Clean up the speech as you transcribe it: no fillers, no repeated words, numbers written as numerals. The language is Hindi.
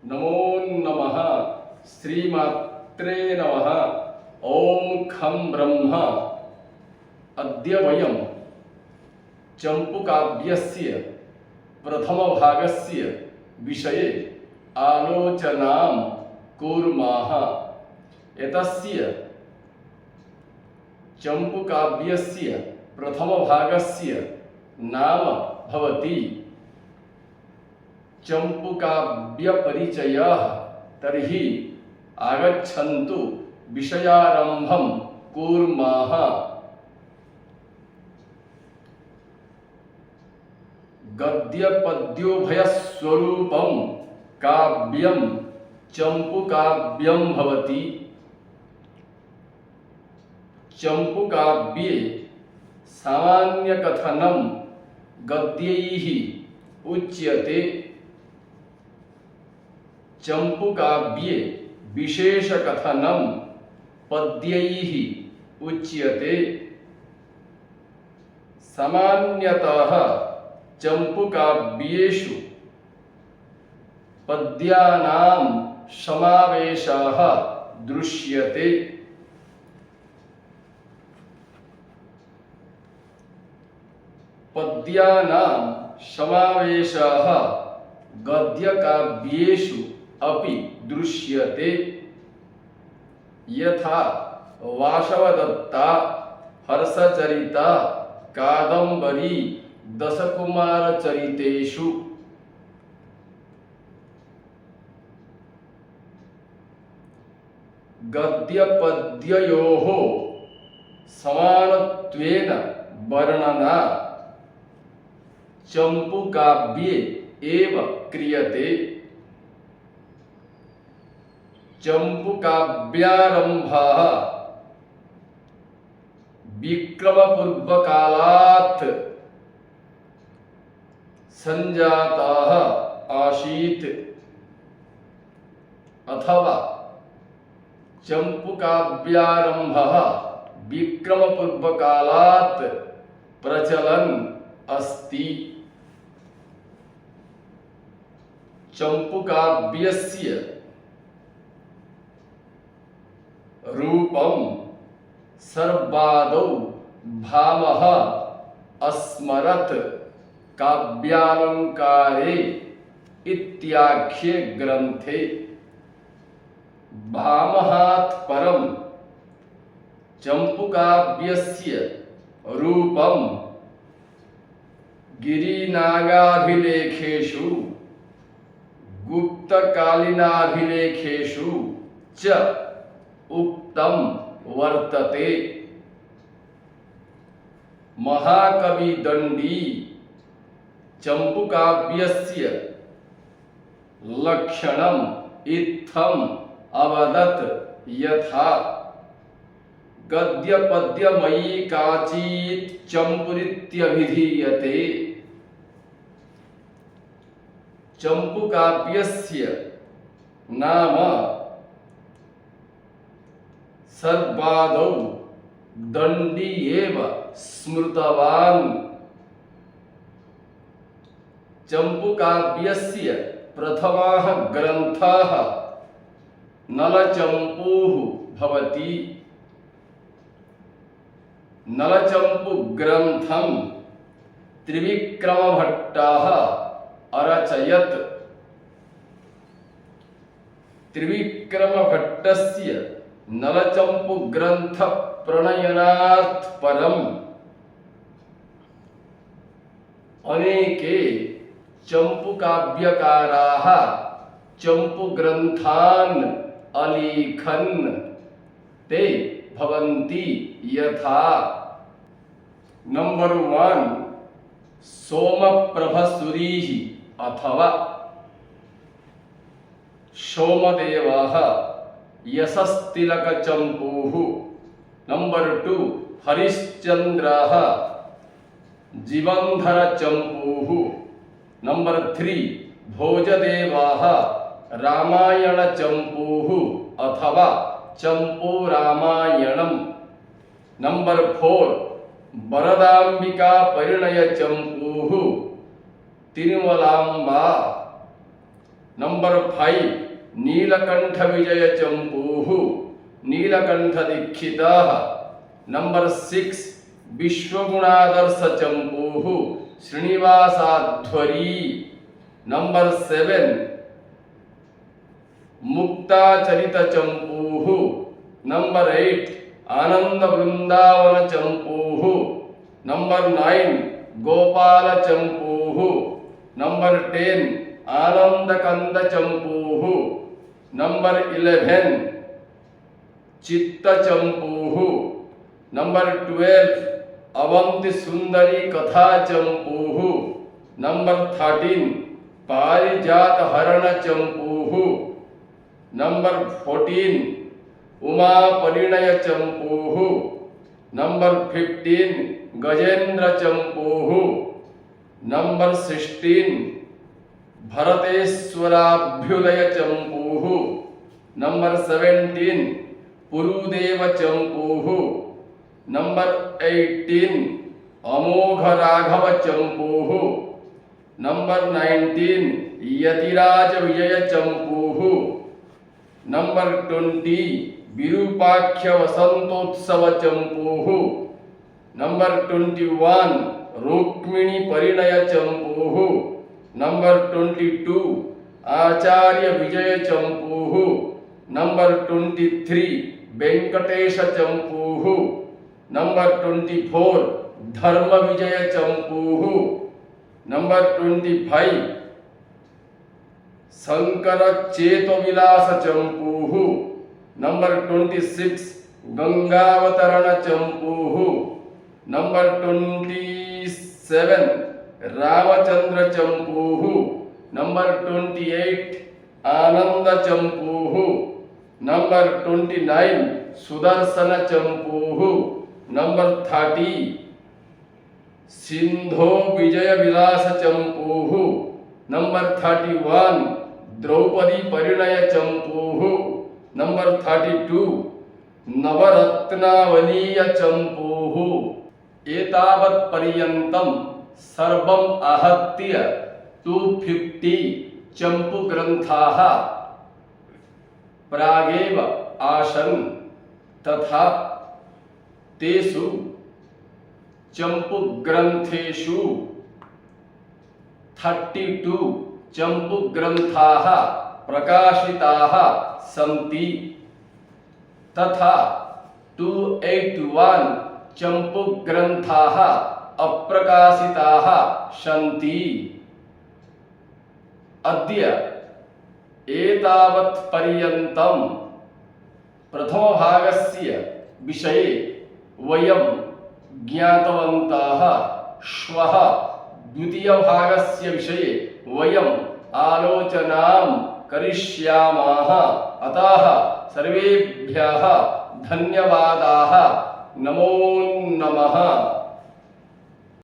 नमो नमः श्रीमात्रे नमः। ओं खं ब्रह्म। अद्य वयं चम्पूकाव्यस्य प्रथमभागस्य विषये आलोचनां कुर्मः। एतस्य चम्पूकाव्यस्य प्रथमभागस्य नाम भवति चम्पूकाव्यपरिचयः। तर्हि आगच्छन्तु विषयारम्भं कुर्मः। गद्यपद्योभयस्वरूपं काव्यं चम्पूकाव्यं भवति। चम्पूकाव्ये सामान्यकथनं गद्यैः उच्यते। चम्पूकाव्ये विशेषकथनं पद्यैः उच्यते। सामान्यतः चम्पूकाव्येषु पद्यानां समावेशः दृश्यते। पद्यानां समावेशः गद्यकाव्येषु अपि दृश्यते। यथा वासवदत्ता, हर्षचरिता, कादम्बरी, दशकुमारचरितेषु। गद्यपद्ययोः समानत्वेन वर्णना चम्पूकाव्ये एव क्रियते। चम्पूकाव्यारम्भः विक्रमपूर्वकालात् संजातः आसीत्, अथवा चम्पूकाव्यारम्भः विक्रमपूर्वकालात् प्रचलन् अस्ति। चम्पूकाव्यस्य रूपं सर्वादौ भामह अस्मरत् काव्यालंकारे इत्याख्ये ग्रन्थे। भामहात् परं चम्पूकाव्यस्य रूपं गिरिनागाभिलेखेषु, गुप्तकालीनाभिलेखेषु च उक्तं वर्तते। महाकवि दण्डी चम्पूकाव्यस्य लक्षणम् इत्थम् अवदत् यथा गद्यपद्यमयी काचित् चम्पूरित्यभिधीयते। चम्पूकाव्यस्य नाम सर्वादौ दण्डी एव स्मृतवान्। चम्पूकाव्यस्य प्रथमः ग्रन्थः नलचम्पूः भवति। नलचम्पूग्रन्थं त्रिविक्रमभट्टः अरचयत्। त्रिविक्रमभट्टस्य नलचम्पूग्रन्थ प्रणयनात् परम् अनेके चम्पूकाव्यकाराः चम्पूग्रन्थान् अलिखन्। ते भवन्ति यथा नंबर 1 सोमप्रभसूरिः अथवा सोमदेवः यशस्तिलकचम्पूः। नंबर 2 हरिश्चन्द्रः जीवन्धरचम्पूः। नंबर 3 भोजदेवः रामायणचम्पूः अथवा चम्पूरामायणम्। नंबर 4 वरदाम्बिका परिणयचम्पूः तिरुमलाम्बा। नंबर 5 नीलकंठ विजय चंपूः नीलकंठ दीक्षितः। नंबर 6 विश्वगुणादर्श चंपूः श्रीनिवासाध्वरी। नंबर 7 मुक्ताचरित चंपूः। नंबर 8 आनंद वृंदावन चंपूः। नंबर 9 गोपाल चंपूः। नंबर 10 आनंद कंद चंपूः। नंबर 11 चित्त चंपूः। नंबर 12 अवंति सुंदरी कथा चंपूः। नंबर 13 पारिजात हरण चंपूः। Number 14 Uma Parinaya Champu. Number 15 Gajendra Champu. Number 16 Bharateshvarabhyudaya Champu. Number 17 Purudeva Champu. Number 18 Amogha Raghava Champu. Number 19 Yatiraja Vijaya Champu. Number 20 Virupakhya Vasantotsava Champu. Number 21 Rukmini Parinaya Champu. Number 22 Acharya Vijaya Champu. Number 23 Venkatesha Champu. Number 24 Dharma Vijaya Champu. Number 25 Shankara Cheto Vilasa Champu. Number 26 Gangavatarana Champu. Number 27 Ramachandra Champu. Number 28 Ananda Champu. Number 29 Sudarshan चंपूः। Number 30 सिंधो Vijay Vilas Champu. Number 31 Draupadi परिणय चंपूः। नंबर 32 नवरत्नावलीय चंपूः। एतावत् पर्यन्तं सर्वम् आहत्य 250 चंपू ग्रंथाः प्रागेव आसन् तथा तेषु चंपू ग्रंथेषु 32 चंपू ग्रंथाः प्रकाशिताः सन्ति तथा 281 चंपू ग्रंथाः अप्रकाशिताः सन्ति। अद्य एतावत् पर्यन्तं प्रथमभागस्य विषये वयं ज्ञातवन्तः। श्वः द्वितीयभागस्य विषये वयम् आलोचनां करिष्यामः। अतः सर्वेभ्यः धन्यवादाः। नमो नमः।